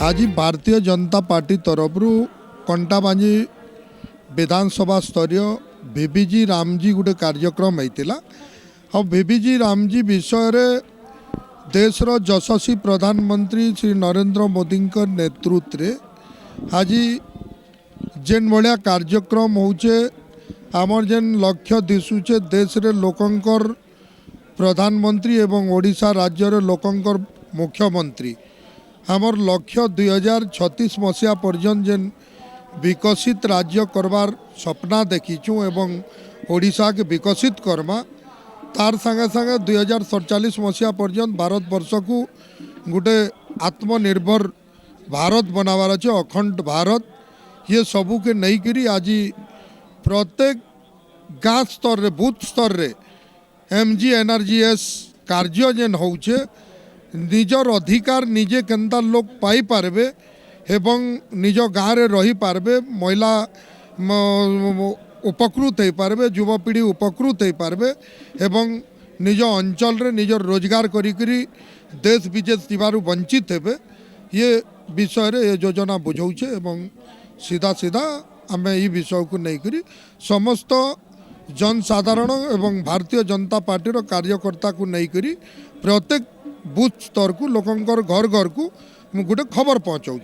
आज भारतीय जनता पार्टी तरफ कंटाबांजी विधानसभा स्तरीय वीबीजी रामजी गोटे कार्यक्रम होता और वीबीजी रामजी विषय देशर यशस्वी प्रधानमंत्री श्री नरेंद्र मोदी नेतृत्व में आज जेन भाया कार्यक्रम होचे आमर जेन लक्ष्य दिशुचे देश रे लोकंकर प्रधानमंत्री एवं ओडिशा राज्यर लोकंकर मुख्यमंत्री आमर लक्ष्य 2036 मसीहा पर्यंत जेन विकसित राज्य करवार सपना देखीचु एवं ओडिशा के विकसित करमा तार संगे संगे 2047 मसीहा पर्यंत भारत वर्ष को गोटे आत्मनिर्भर भारत बनावार अच्छे अखंड भारत ये सबू के नहीं करी आज प्रत्येक गाँ स्तर रे बूथ स्तर रे MGNRGS कार्य जेन होचे निजर अधिकार निजे केनता लोग पाई पारबे एवं निज गाँव रे रही पारबे महिला उपकृत हो पारबे युवपीढ़ी उपकृत हो पारबे एवं निज अंचल रे निजर रोजगार करी देश विदेश जीवार वंचित हेबे ये विषय रे ये योजना बुझाऊे एवं सीधा सीधा आम ये विषय को नहीं करी समस्त जनसाधारण एवं भारतीय जनता पार्टी कार्यकर्ता को नहीं करी प्रत्येक बूथ स्तर को लोकंकर घर घर को गोटे खबर पहुँचाऊँ।